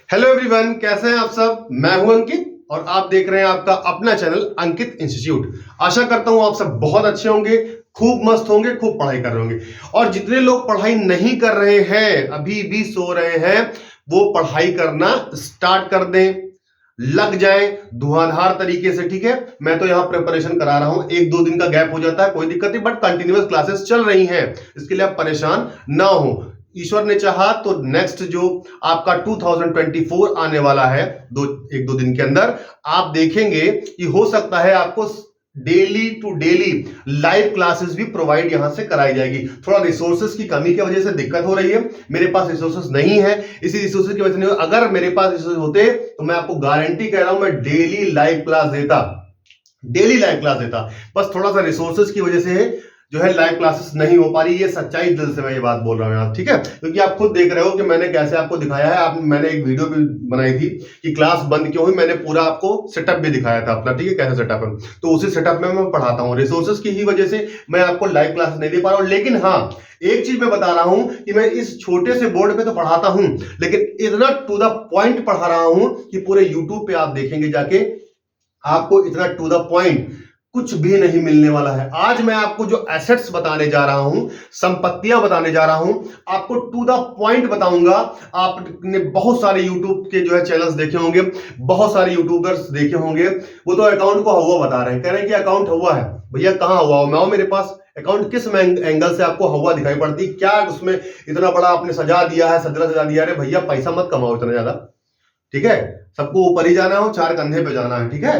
Hello everyone, कैसे हैं आप सब। मैं हूं अंकित और आप देख रहे हैं आपका अपना चैनल अंकित इंस्टीट्यूट। आशा करता हूं आप सब बहुत अच्छे होंगे, खूब मस्त होंगे, खूब पढ़ाई कर रहे होंगे। और जितने लोग पढ़ाई नहीं कर रहे हैं, अभी भी सो रहे हैं, वो पढ़ाई करना स्टार्ट कर दें, लग जाए धुआंधार तरीके से। ठीक है, मैं तो यहां प्रिपरेशन करा रहा हूं, एक दो दिन का गैप हो जाता है, कोई दिक्कत नहीं, बट कंटिन्यूअस क्लासेस चल रही हैं, इसके लिए आप परेशान ना हो। ईश्वर ने चाहा तो नेक्स्ट जो आपका 2024 आने वाला है, एक दो दिन के अंदर आप देखेंगे कि हो सकता है आपको daily to daily live classes भी प्रोवाइड यहां से कराई जाएगी। थोड़ा रिसोर्सेज की कमी की वजह से दिक्कत हो रही है, मेरे पास रिसोर्सेज नहीं है, इसी रिसोर्सेज की वजह से नहीं। अगर मेरे पास रिसोर्सेज होते तो मैं आपको गारंटी कह रहा हूं, मैं डेली लाइव क्लास देता। बस थोड़ा सा रिसोर्सेज की वजह से जो है लाइव क्लासेस नहीं हो पा रही। ये सच्चाई, दिल से मैं ये बात बोल रहा हूं आप, ठीक है, क्योंकि आप खुद देख रहे हो कि मैंने कैसे आपको दिखाया है। मैंने एक वीडियो भी बनाई थी कि क्लास बंद क्यों हुई, मैंने पूरा आपको सेटअप भी दिखाया था अपना, ठीक है, कैसे सेटअप है। तो उसी सेटअप में मैं पढ़ाता हूं, रिसोर्सेज की ही वजह से मैं आपको लाइव क्लास नहीं दे पा रहा हूं। लेकिन हाँ, एक चीज मैं बता रहा हूं कि मैं इस छोटे से बोर्ड पे तो पढ़ाता हूं, लेकिन इतना टू द पॉइंट पढ़ा रहा हूं कि पूरे यूट्यूब पे आप देखेंगे जाके, आपको इतना टू द पॉइंट कुछ भी नहीं मिलने वाला है। आज मैं आपको जो एसेट्स बताने जा रहा हूं, संपत्तियां बताने जा रहा हूं, आपको टू द पॉइंट बताऊंगा। आपने बहुत सारे यूट्यूब के जो है चैनल्स देखे होंगे, बहुत सारे यूट्यूबर्स देखे होंगे, वो तो अकाउंट को हवा बता रहे हैं, कह रहे हैं कि अकाउंट हवा है। भैया कहां हवा हो, मैं मेरे पास अकाउंट किस एंगल से आपको हवा दिखाई पड़ती, क्या उसमें इतना बड़ा आपने सजा दिया है, सजा दिया। अरे भैया पैसा मत कमाओ इतना ज्यादा, ठीक है, सबको ऊपर ही जाना हो, चार कंधे पे जाना है, ठीक है।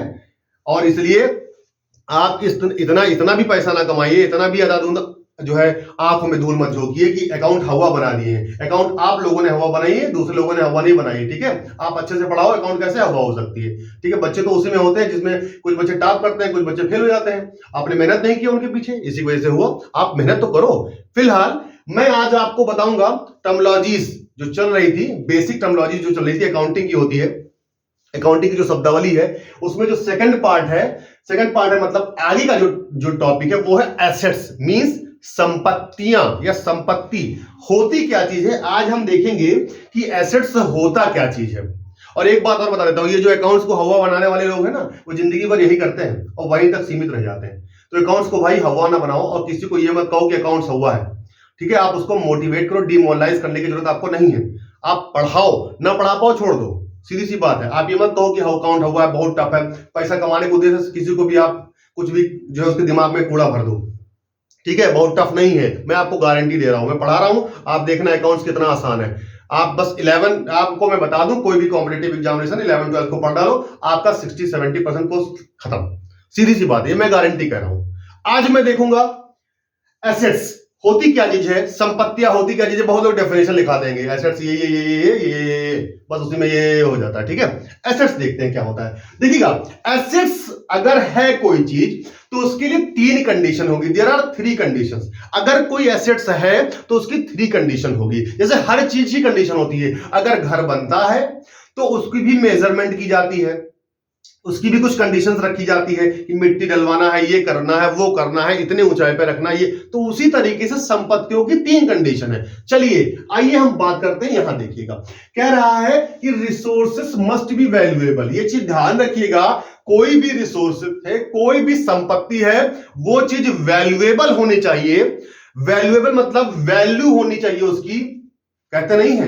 और इसलिए आप इतना इतना भी पैसा ना कमाइए, इतना भी जो है आंखों में धूल मत झोंकिए कि अकाउंट हवा बना दिए हैं। अकाउंट आप लोगों ने हवा बनाई है, दूसरे लोगों ने हवा नहीं बनाई, ठीक है। आप अच्छे से पढ़ाओ, अकाउंट कैसे हवा हो सकती है, ठीक है। बच्चे तो उसी में होते हैं जिसमें कुछ बच्चे टॉप करते हैं, कुछ बच्चे फेल हो जाते हैं। आपने मेहनत नहीं की उनके पीछे, इसी वजह से हुआ। आप मेहनत तो करो। फिलहाल मैं आज आपको बताऊंगा टर्मोलॉजीज जो चल रही थी, बेसिक टर्मोलॉजी जो चल रही थी, अकाउंटिंग की होती है। अकाउंटिंग की जो शब्दावली है, उसमें जो सेकंड पार्ट है मतलब आगे का जो टॉपिक है वो है एसेट्स, मींस संपत्तियां या संपत्ति होती क्या चीज है। आज हम देखेंगे कि एसेट्स होता क्या चीज है। और एक बात और बता देता हूं, ये जो अकाउंट्स को हवा बनाने वाले लोग हैं ना, वो जिंदगी भर यही करते हैं और वहीं तक सीमित रह जाते हैं। तो अकाउंट्स को भाई हवा ना बनाओ, और किसी को ये मत कहो कि अकाउंट्स हवा है, ठीक है। आप उसको मोटिवेट करो, डिमोरलाइज करने की जरूरत आपको नहीं है। आप पढ़ाओ, ना पढ़ा पाओ छोड़ दो, सीधी सी बात है। आप ये मत कहो कि अकाउंट हुआ है, बहुत टफ है, पैसा कमाने के उद्देश्य से किसी को भी आप कुछ भी जो है उसके दिमाग में कूड़ा भर दो, ठीक है। बहुत टफ नहीं है, मैं आपको गारंटी दे रहा हूं, मैं पढ़ा रहा हूं, आप देखना अकाउंट्स कितना आसान है। आप बस 11 आपको मैं बता दूं, कोई भी कॉम्पिटिटिव एग्जामिनेशन 11 12 को पढ़ डालो, आपका 60-70% कोर्स खत्म। सीधी सी बात है, मैं गारंटी कर रहा हूं। आज मैं देखूंगा एसेट्स होती क्या चीज है, संपत्तियां होती क्या चीज है। बहुत लोग डेफिनेशन लिखा देंगे, एसेट्स ये बस उसी में ये हो जाता है, ठीक है। एसेट्स देखते हैं क्या होता है। देखिएगा, एसेट्स अगर है कोई चीज तो उसके लिए 3 कंडीशन होगी। There are 3 conditions. अगर कोई एसेट्स है तो उसकी 3 कंडीशन होगी। जैसे हर चीज की कंडीशन होती है, अगर घर बनता है तो उसकी भी मेजरमेंट की जाती है, उसकी भी कुछ कंडीशंस रखी जाती है कि मिट्टी डलवाना है, ये करना है, वो करना है, इतने ऊंचाई पे रखना है, ये। तो उसी तरीके से संपत्तियों की 3 कंडीशन है। चलिए आइए हम बात करते हैं। यहां देखिएगा, कह रहा है कि रिसोर्सेस मस्ट बी वैल्यूएबल। ये चीज ध्यान रखिएगा, कोई भी रिसोर्सेस है, कोई भी संपत्ति है, वो चीज वैल्यूएबल होनी चाहिए। वैल्यूएबल मतलब वैल्यू होनी चाहिए उसकी। कहते नहीं है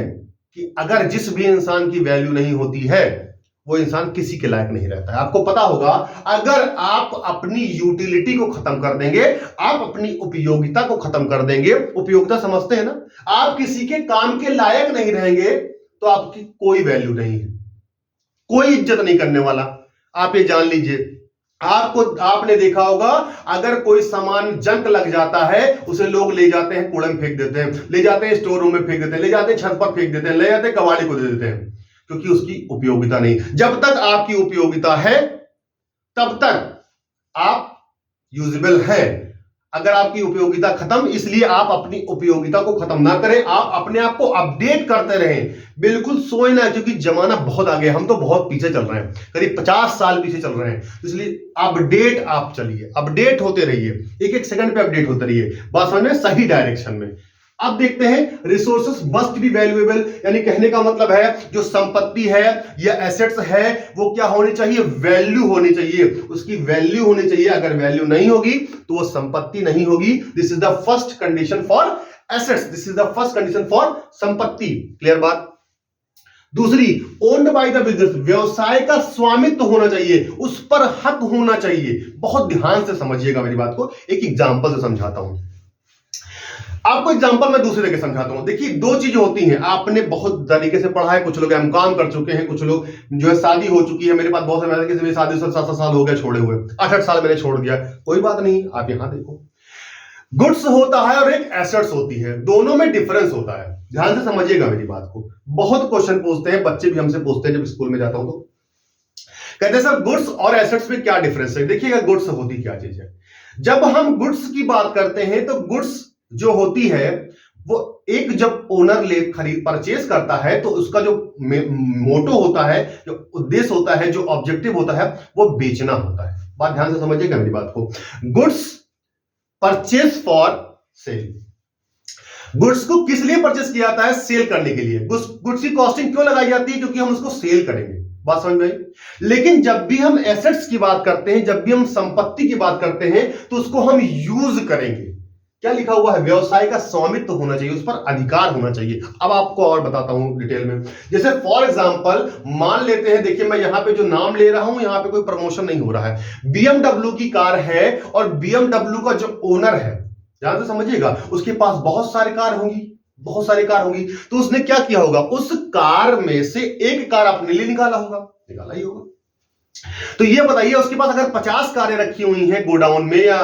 कि अगर जिस भी इंसान की वैल्यू नहीं होती है, वो इंसान किसी के लायक नहीं रहता है। आपको पता होगा, अगर आप अपनी यूटिलिटी को खत्म कर देंगे, आप अपनी उपयोगिता को खत्म कर देंगे, उपयोगिता समझते हैं ना, आप किसी के काम के लायक नहीं रहेंगे, तो आपकी कोई वैल्यू नहीं है, कोई इज्जत नहीं करने वाला। आप ये जान लीजिए। आपने देखा होगा, अगर कोई सामान जंक लग जाता है, उसे लोग ले जाते हैं, कूड़े में फेंक देते हैं, ले जाते हैं स्टोर रूम में फेंक देते हैं, ले जाते हैं छत पर फेंक देते हैं, ले जाते हैं कबाड़ी को दे देते हैं, क्योंकि उसकी उपयोगिता नहीं। जब तक आपकी उपयोगिता है तब तक आप यूजेबल है। अगर आपकी उपयोगिता खत्म, इसलिए आप अपनी उपयोगिता को खत्म ना करें, आप अपने आप को अपडेट करते रहें, बिल्कुल सोए ना, क्योंकि जमाना बहुत आगे, हम तो बहुत पीछे चल रहे हैं, करीब 50 साल पीछे चल रहे हैं। इसलिए अपडेट आप चलिए, अपडेट होते रहिए, एक एक सेकंड पे अपडेट होते रहिए, बात समझ में, सही डायरेक्शन में। अब देखते हैं रिसोर्सेस मस्ट बी वैल्यूएबल, यानी कहने का मतलब है जो संपत्ति है या एसेट्स है वो क्या होनी चाहिए, वैल्यू होनी चाहिए, उसकी वैल्यू होनी चाहिए। अगर वैल्यू नहीं होगी तो वो संपत्ति नहीं होगी। This is the first condition for assets, this is the first condition for संपत्ति। क्लियर बात। दूसरी, ओन्ड बाय द बिजनेस, व्यवसाय का स्वामित्व होना चाहिए, उस पर हक होना चाहिए। बहुत ध्यान से समझिएगा मेरी बात को, एक एग्जांपल से समझाता हूं आपको। एग्जांपल मैं दूसरे तरीके समझाता हूं। देखिए दो चीजें होती हैं, आपने बहुत तरीके से पढ़ा है, कुछ लोग एमकॉम कर चुके हैं, कुछ लोग जो है शादी हो चुकी है। मेरे पास बहुत सारे किसी भी शादी 7-7 साल हो गया छोड़े हुए, 8-8 साल मैंने छोड़ दिया, कोई बात नहीं। आप यहां देखो, गुड्स होता है और एक एसेट्स होती है, दोनों में डिफरेंस होता है। ध्यान से समझिएगा मेरी बात को। बहुत क्वेश्चन पूछते हैं, बच्चे भी हमसे पूछते हैं जब स्कूल में जाता हूं तो कहते हैं सर गुड्स और एसेट्स में क्या डिफरेंस है। देखिएगा गुड्स होती क्या चीज है। जब हम गुड्स की बात करते हैं तो गुड्स जो होती है वो एक जब ओनर ले खरीद परचेज करता है तो उसका जो मोटो होता है, जो उद्देश्य होता है, जो ऑब्जेक्टिव होता है वो बेचना होता है। बात ध्यान से समझिएगा मेरी बात को। Goods purchase for sale, goods को किस लिए परचेज किया जाता है, सेल करने के लिए। गुड्स की कॉस्टिंग क्यों लगाई जाती है, क्योंकि हम उसको सेल करेंगे। बात समझ में आई। लेकिन जब भी हम एसेट्स की बात करते हैं, जब भी हम संपत्ति की बात करते हैं तो उसको हम यूज करेंगे। क्या लिखा हुआ है, व्यवसाय का स्वामित्व होना चाहिए, उस पर अधिकार होना चाहिए। अब आपको और बताता हूं डिटेल में। जैसे फॉर एग्जांपल मान लेते हैं, देखिए मैं यहां पे जो नाम ले रहा हूं यहां पे कोई प्रमोशन नहीं हो रहा है। BMW की कार है और BMW का जो ओनर है, ध्यान से समझिएगा, उसके पास बहुत सारे कार होंगी, बहुत सारी कार होंगी। तो उसने क्या किया होगा, उस कार में से एक कार अपने लिए निकाला होगा, निकाला ही होगा। तो ये बताइए उसके पास अगर 50 कारें रखी हुई हैं गोडाउन में या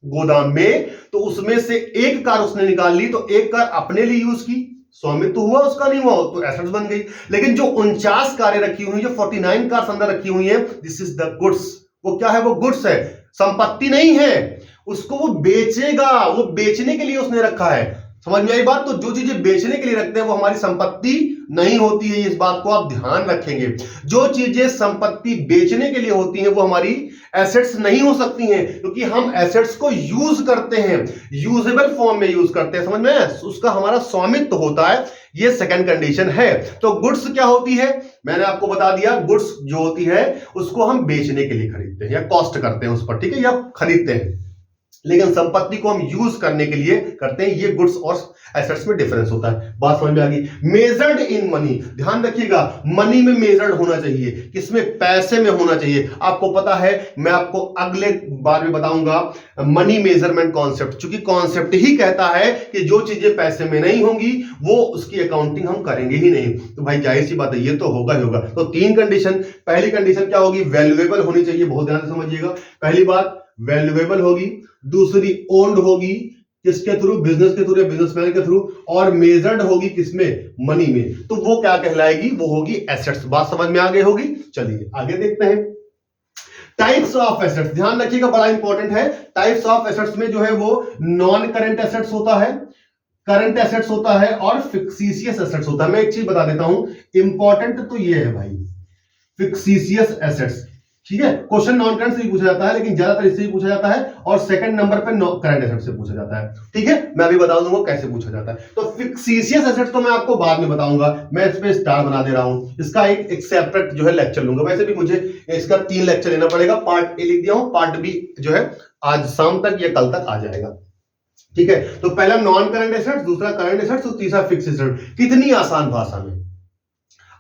गोदाम में, तो उसमें से एक कार उसने निकाल ली, तो एक कार अपने लिए यूज की, स्वामित्व हुआ उसका, नहीं हुआ तो एसेट्स बन गई। लेकिन जो 49 कारें रखी हुई, जो 49 कार्स अंदर रखी हुई हैं, दिस इज द गुड्स। वो क्या है, वो गुड्स है, संपत्ति नहीं है। उसको वो बेचेगा, वो बेचने के लिए उसने रखा है। समझ में आई बात। तो जो चीजें बेचने के लिए रखते हैं वो हमारी संपत्ति नहीं होती है, इस बात को आप ध्यान रखेंगे। जो चीजें संपत्ति बेचने के लिए होती हैं वो हमारी एसेट्स नहीं हो सकती हैं, क्योंकि हम एसेट्स को यूज करते हैं, यूजेबल फॉर्म में यूज करते हैं। समझ में, उसका हमारा स्वामित्व होता है। ये सेकंड कंडीशन है। तो गुड्स क्या होती है, मैंने आपको बता दिया। गुड्स जो होती है उसको हम बेचने के लिए खरीदते हैं या कॉस्ट करते हैं उस पर, ठीक है, या खरीदते हैं। लेकिन संपत्ति को हम यूज करने के लिए करते हैं। ये गुड्स और एसेट्स में डिफरेंस होता है। बात समझ में आ गई। मेजर्ड इन मनी, ध्यान रखिएगा, मनी में मेजर्ड होना चाहिए, किसमें, पैसे में होना चाहिए। आपको पता है, मैं आपको अगले बार में बताऊंगा मनी मेजरमेंट कॉन्सेप्ट, क्योंकि कॉन्सेप्ट ही कहता है कि जो चीजें पैसे में नहीं होंगी वो उसकी अकाउंटिंग हम करेंगे ही नहीं। तो भाई जाहिर सी बात है, ये तो होगा ही होगा। तो 3 कंडीशन। पहली कंडीशन क्या होगी, वैल्यूएबल होनी चाहिए, बहुत ध्यान से समझिएगा। पहली बात वैल्यूएबल होगी, दूसरी ओन्ड होगी, किसके थ्रू, बिजनेस के थ्रू या बिजनेसमैन के थ्रू, और मेजर्ड होगी किसमें, मनी में। तो वो क्या कहलाएगी, वो होगी एसेट्स। बात समझ में आ गई होगी। चलिए आगे देखते हैं। टाइप्स ऑफ एसेट्स, ध्यान रखिएगा, बड़ा इंपॉर्टेंट है। टाइप्स ऑफ एसेट्स में जो है वो नॉन करंट एसेट्स होता है, करंट एसेट्स होता है और फिक्सिशियस एसेट्स होता है। मैं एक चीज बता देता हूं, इंपॉर्टेंट तो ये है भाई, फिक्सिशियस एसेट्स, ठीक है। क्वेश्चन नॉन करंट से ही पूछा जाता है, लेकिन ज्यादातर इससे ही पूछा जाता है, और सेकंड नंबर पे करंट एसेट से पूछा जाता है, ठीक है। मैं अभी बता दूंगा कैसे पूछा जाता है। तो फिक्सिशियस एसेट्स तो मैं आपको बाद में बताऊंगा, मैं इस पे स्टार बना दे रहा हूं। इसका एक सेपरेट जो है लेक्चर लूंगा। वैसे भी मुझे इसका 3 लेक्चर लेना पड़ेगा। पार्ट ए लिख दिया हूं, पार्ट बी जो है आज शाम तक या कल तक आ जाएगा, ठीक है। तो पहला नॉन करंट एसेट्स, दूसरा करंट एसेट्स और तीसरा फिक्स्ड एसेट्स। कितनी आसान भाषा में।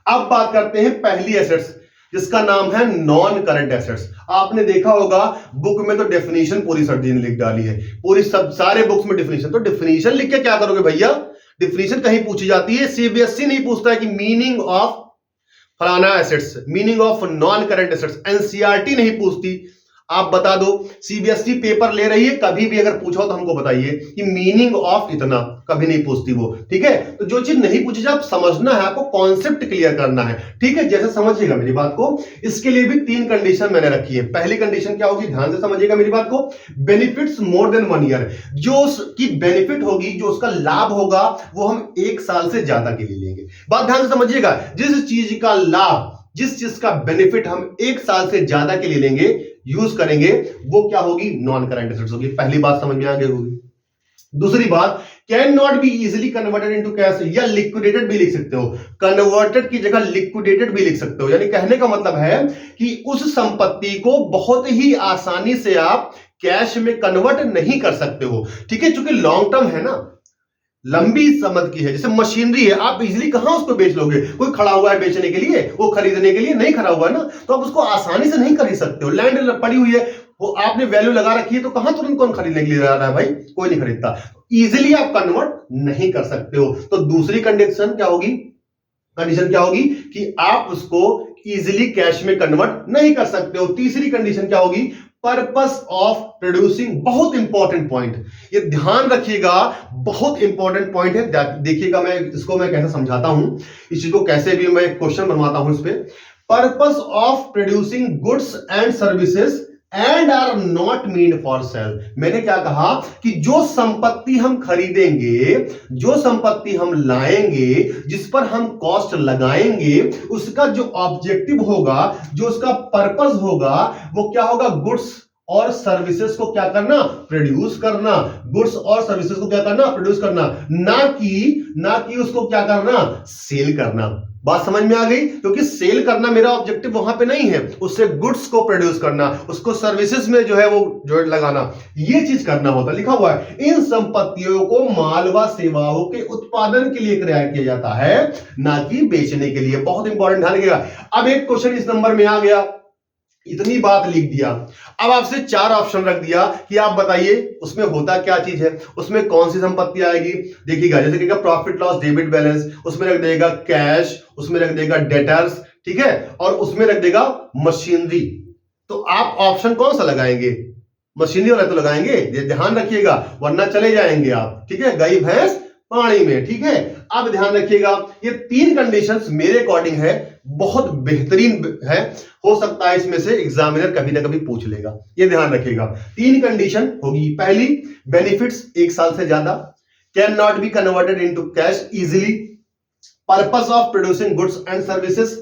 अब बात करते हैं पहली एसेट्स, जिसका नाम है नॉन करंट एसेट्स। आपने देखा होगा बुक में तो डेफिनेशन पूरी सर जी ने लिख डाली है, पूरी सब सारे बुक्स में डेफिनेशन। तो डेफिनेशन लिख के क्या करोगे भैया, डेफिनेशन कहीं पूछी जाती है, सीबीएसई नहीं पूछता है कि मीनिंग ऑफ फलाना assets, meaning of non current assets, NCERT नहीं पूछती। आप बता दो, सीबीएसई पेपर ले रही है, कभी भी अगर पूछो तो हमको बताइए कि मीनिंग ऑफ इतना, कभी नहीं पूछती वो, ठीक है। तो जो चीज नहीं पूछी जाए, समझना है आपको, कॉन्सेप्ट क्लियर करना है, ठीक है। जैसे समझिएगा मेरी बात को, इसके लिए भी 3 कंडीशन मैंने रखी है। पहली कंडीशन क्या होगी, ध्यान से समझिएगा मेरी बात को, बेनिफिट्स मोर देन 1 ईयर। जो उसकी बेनिफिट होगी, जो उसका लाभ होगा, वो हम 1 साल से ज्यादा के लिए लेंगे। बात ध्यान से समझिएगा, जिस चीज का लाभ, जिस चीज का बेनिफिट हम 1 साल से ज्यादा के लिए लेंगे, यूज करेंगे, वो क्या होगी, नॉन करंट एसेट्स होगी। पहली बात समझ में आ गई होगी। दूसरी बात, can not be easily converted into cash, या लिक्विडेटेड भी लिख सकते हो, कन्वर्टेड की जगह लिक्विडेटेड भी लिख सकते हो। यानी कहने का मतलब है कि उस संपत्ति को बहुत ही आसानी से आप कैश में कन्वर्ट नहीं कर सकते हो। ठीक है, चूंकि लॉन्ग टर्म है ना, लंबी समझ की है, जैसे मशीनरी है, आप इजीली कहां उसको बेच लोगे? कोई खड़ा हुआ है बेचने के लिए, वो खरीदने के लिए नहीं खड़ा हुआ है ना, तो आप उसको आसानी से नहीं खरीद सकते हो। लैंड पड़ी हुई है, वो आपने वैल्यू लगा रखी है, तो कहां तुरंत कौन खरीदने के लिए जा रहा है भाई? कोई नहीं खरीदता। इजीली आप कन्वर्ट नहीं कर सकते हो। तो दूसरी कंडीशन क्या होगी? कंडीशन क्या होगी कि आप उसको इजीली कैश में कन्वर्ट नहीं कर सकते हो। तीसरी कंडीशन क्या होगी? Purpose of producing. बहुत इंपॉर्टेंट पॉइंट, ये ध्यान रखिएगा, बहुत इंपॉर्टेंट पॉइंट है। देखिएगा मैं इसको कैसे समझाता हूं, इस चीज को कैसे भी मैं क्वेश्चन बनवाता हूं इस पे। Purpose of producing goods and services and are not mean for sale. मैंने क्या कहा कि जो संपत्ति हम खरीदेंगे, जो संपत्ति हम लाएंगे, जिस पर हम कॉस्ट लगाएंगे, उसका जो ऑब्जेक्टिव होगा, जो उसका पर्पस होगा, वो क्या होगा? गुड्स और सर्विसेज को क्या करना? प्रोड्यूस करना। गुड्स और सर्विसेज को क्या करना? प्रोड्यूस करना। ना कि उसको क्या करना? सेल करना। बात समझ में आ गई? क्योंकि सेल करना मेरा ऑब्जेक्टिव वहां पे नहीं है, उससे गुड्स को प्रोड्यूस करना, उसको सर्विसेज में जो है वो जो लगाना, ये चीज करना होता है। लिखा हुआ है, इन संपत्तियों को माल व सेवाओं के उत्पादन के लिए क्रय किया जाता है, ना कि बेचने के लिए। बहुत इंपॉर्टेंट, ध्यान रखिएगा। अब एक क्वेश्चन इस नंबर में आ गया, इतनी बात लिख दिया, अब आपसे 4 ऑप्शन रख दिया कि आप बताइए उसमें होता क्या चीज है, उसमें कौन सी संपत्ति आएगी। देखिएगा, जैसे कि प्रॉफिट लॉस डेबिट बैलेंस, उसमें रख देगा कैश, उसमें रख देगा डेटर्स, ठीक है, और उसमें रख देगा मशीनरी। तो आप ऑप्शन कौन सा लगाएंगे? मशीनरी वाला तो लगाएंगे, ध्यान रखिएगा, वरना चले जाएंगे आप। ठीक है, गई भैंस पानी में। ठीक है, अब ध्यान रखिएगा, ये 3 कंडीशंस मेरे अकॉर्डिंग है, बहुत बेहतरीन है। हो सकता है इसमें से एग्जामिनर कभी ना कभी पूछ लेगा, ये ध्यान रखिएगा। 3 कंडीशन होगी। पहली, बेनिफिट्स 1 साल से ज्यादा, can not be converted into cash easily, purpose of producing goods and services,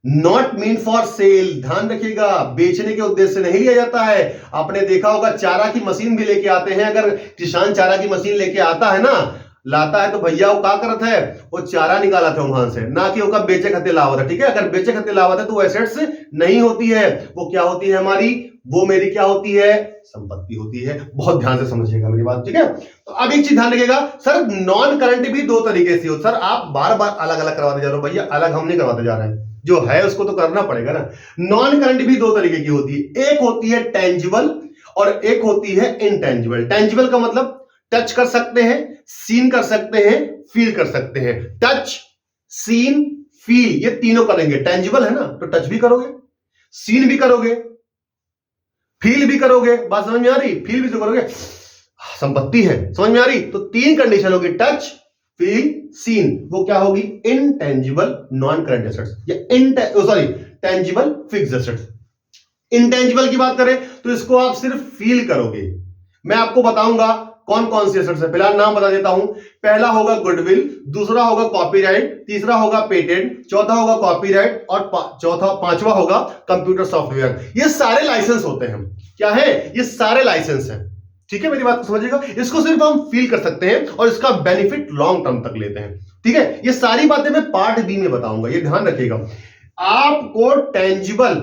not mean for cell. ध्यान रखिएगा, बेचने के उद्देश्य से नहीं लिया जाता है। आपने देखा होगा, चारा की मशीन भी लेके आते हैं। अगर किसान चारा की मशीन लेके आता है ना, लाता है, तो भैया वो क्या करता है? वो चारा निकाला था वहां से, ना कि वो बेचे खते लावा था। ठीक है, अगर बेचे खते लावा था तो वो एसेट्स नहीं होती है, वो क्या होती है हमारी? वो मेरी क्या होती है? संपत्ति होती है। बहुत ध्यान से समझिएगा मेरी बात। ठीक है, तो अब एक चीज ध्यान रखिएगा, सर नॉन करंट भी 2 तरीके से हो। सर आप बार बार अलग अलग करवाते जा रहे हो। भैया अलग हम नहीं करवाते जा रहे हैं, जो है उसको तो करना पड़ेगा ना। नॉन करंट भी 2 तरीके की होती है, एक होती है टेंजिबल और एक होती है इनटेंजिबल। टेंजिबल का मतलब टच कर सकते हैं, सीन कर सकते हैं, फील कर सकते हैं। टच, सीन, फील, ये तीनों करेंगे। टेंजिबल है ना, तो टच भी करोगे, सीन भी करोगे, फील भी करोगे। बात समझ में आ रही? फील भी तो करोगे, संपत्ति है, समझ में आ रही? तो 3 कंडीशन होगी, टच, फील, सीन। वो क्या होगी? इनटेंजिबल नॉन करंट एसेट्स, या sorry tangible fixed assets. Intangible की बात करें तो इसको आप सिर्फ फील करोगे। मैं आपको बताऊंगा कौन कौन सी एसेट्स है, फिलहाल नाम बता देता हूं। पहला होगा गुडविल, दूसरा होगा कॉपीराइट, तीसरा होगा पेटेंट, चौथा होगा कॉपीराइट, और पांचवा होगा कंप्यूटर सॉफ्टवेयर। ये सारे लाइसेंस होते हैं। क्या है? ये सारे लाइसेंस हैं। ठीक है, मेरी बात को समझिएगा। इसको सिर्फ हम फील कर सकते हैं और इसका बेनिफिट लॉन्ग टर्म तक लेते हैं। ठीक है, ये सारी बातें मैं पार्ट बी में बताऊंगा, ये ध्यान रखिएगा। आपको टेंजिबल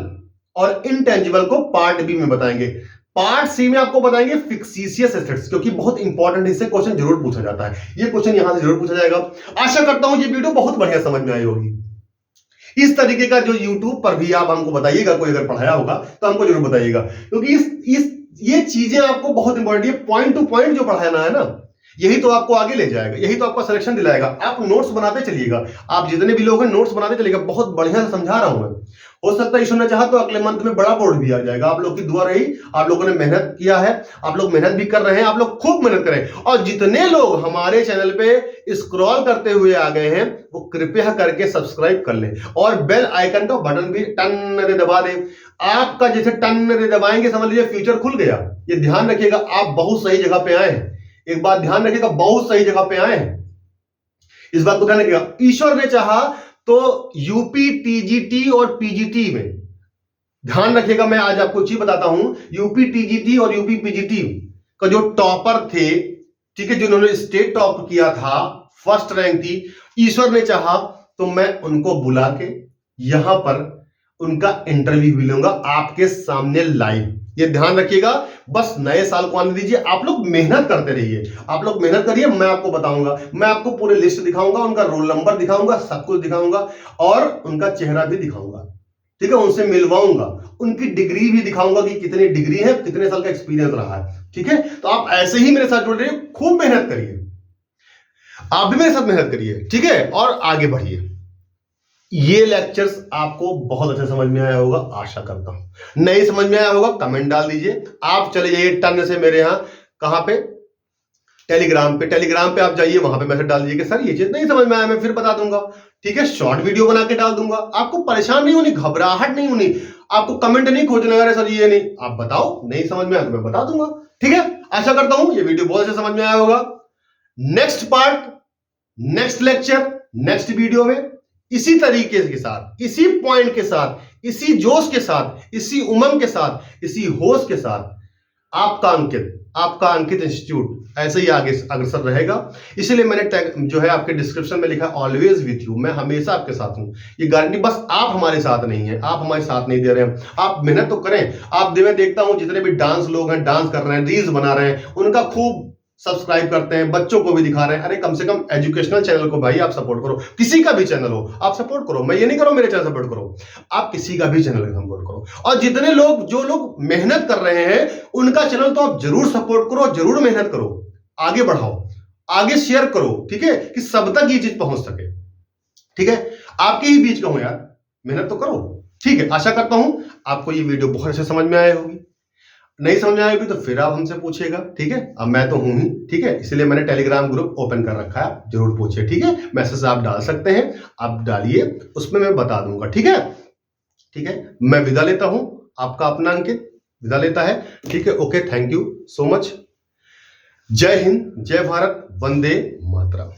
और इनटेंजिबल को पार्ट बी में बताएंगे। पार्ट सी में आपको बताएंगे फिक्सिशियस एसेट्स, क्योंकि बहुत इंपॉर्टेंट, इससे क्वेश्चन जरूर पूछा जाता है। ये क्वेश्चन यहां से जरूर पूछा जाएगा। आशा करता हूं ये वीडियो बहुत बढ़िया समझ में आई होगी। इस तरीके का जो YouTube पर भी आप हमको बताइएगा, कोई अगर पढ़ाया होगा तो हमको जरूर बताइएगा, क्योंकि ये चीजें आपको बहुत इंपॉर्टेंट, ये पॉइंट टू पॉइंट जो पढ़ाना है ना, यही तो आपको आगे ले जाएगा, यही तो आपका सिलेक्शन दिलाएगा। आप नोट्स बनाते चलिएगा, आप जितने भी लोग हैं नोट्स बनाते चलिएगा। बहुत बढ़िया से समझा रहा हूं मैं। हो सकता है ईश्वर ने चाहा तो अगले मंथ में बड़ा बोर्ड भी आ जाएगा। आप लोग की दुआ रही, आप लोगों ने मेहनत किया है, आप लोग मेहनत भी कर रहे हैं, आप लोग खूब मेहनत करें। और जितने लोग हमारे चैनल पे स्क्रॉल करते हुए आ गए हैं, वो कृपया करके सब्सक्राइब कर लें और बेल आइकन का बटन भी टन दे दबा दें। आपका जैसे टन दे दबाएंगे, समझ लीजिए फ्यूचर खुल गया। ये ध्यान रखिएगा, आप बहुत सही जगह पे आए हैं। एक बात ध्यान रखिएगा, बहुत सही जगह पे आए हैं, इस बात को ध्यान रखिएगा। ईश्वर ने चाहा तो यूपी टीजीटी और पीजीटी में, ध्यान रखिएगा, मैं आज आपको चीज बताता हूं, यूपी टीजीटी और यूपी पीजीटी का जो टॉपर थे, ठीक है, जिन्होंने स्टेट टॉप किया था, फर्स्ट रैंक थी, ईश्वर ने चाहा तो मैं उनको बुला के यहां पर उनका इंटरव्यू भी लूंगा आपके सामने लाइव। ये ध्यान रखिएगा, बस नए साल को आने दीजिए, आप लोग मेहनत करते रहिए, आप लोग मेहनत करिए, मैं आपको बताऊंगा, मैं आपको पूरे लिस्ट दिखाऊंगा, उनका रोल नंबर दिखाऊंगा, सब कुछ दिखाऊंगा और उनका चेहरा भी दिखाऊंगा, ठीक है, उनसे मिलवाऊंगा, उनकी डिग्री भी दिखाऊंगा कि कितनी डिग्री है, कितने साल का एक्सपीरियंस रहा है, ठीक है। तो आप ऐसे ही मेरे साथ जुड़ रहिए, खूब मेहनत करिए, आप भी मेरे साथ मेहनत करिए, ठीक है, और आगे बढ़िए। ये लेक्चर्स आपको बहुत अच्छे समझ में आया होगा, आशा करता हूं। नहीं समझ में आया होगा कमेंट डाल दीजिए। आप चले जाइए टर्न से मेरे यहां, कहां पे, टेलीग्राम पे, टेलीग्राम पे आप जाइए, वहां पे मैसेज डाल दीजिए कि सर ये चीज नहीं समझ में आया, मैं फिर बता दूंगा, ठीक है, शॉर्ट वीडियो बना के डाल दूंगा। आपको परेशान नहीं होनी, घबराहट नहीं होनी, आपको कमेंट नहीं खोजना, अरे सर ये नहीं, आप बताओ नहीं समझ में आया तो मैं बता दूंगा, ठीक है। आशा करता हूं ये वीडियो बहुत अच्छे समझ में आया होगा। Next part, next lecture, next video में इसी तरीके के साथ, इसी पॉइंट के साथ, इसी जोश के साथ, इसी उमंग के साथ, इसी होश के साथ आपका अंकित इंस्टीट्यूट ऐसे ही आगे अग्रसर रहेगा। इसलिए मैंने जो है आपके डिस्क्रिप्शन में लिखा ऑलवेज विथ यू, मैं हमेशा आपके साथ हूं, ये गारंटी। बस आप हमारे साथ नहीं है, आप हमारे साथ नहीं दे रहे हैं, आप मेहनत तो करें। आप मैं देखता हूं जितने भी डांस लोग हैं, डांस कर रहे हैं, रील्स बना रहे हैं, उनका खूब सब्सक्राइब करते हैं, बच्चों को भी दिखा रहे हैं। अरे कम से कम एजुकेशनल चैनल को भाई आप सपोर्ट करो, किसी का भी चैनल हो आप सपोर्ट करो। मैं ये नहीं करो मेरे चैनल सपोर्ट करो, आप किसी का भी चैनल सपोर्ट करो। और जितने लोग, जो लोग मेहनत कर रहे हैं, उनका चैनल तो आप जरूर सपोर्ट करो, जरूर मेहनत करो, आगे बढ़ाओ, आगे शेयर करो, ठीक है, कि सब तक ये चीज पहुंच सके, ठीक है। आपके ही बीच का हूं यार, मेहनत तो करो, ठीक है। आशा करता हूं आपको ये वीडियो बहुत अच्छे समझ में आए होगी। नहीं समझ में आएगी तो फिर आप हमसे पूछिएगा, ठीक है। अब मैं तो हूं ही, ठीक है, इसलिए मैंने टेलीग्राम ग्रुप ओपन कर रखा है, जरूर पूछिए, ठीक है। मैसेज आप डाल सकते हैं, आप डालिए, उसमें मैं बता दूंगा, ठीक है, ठीक है। मैं विदा लेता हूं, आपका अपना अंकित विदा लेता है, ठीक है। Okay, thank you so much. जय हिंद, जय भारत, वंदे मातरम।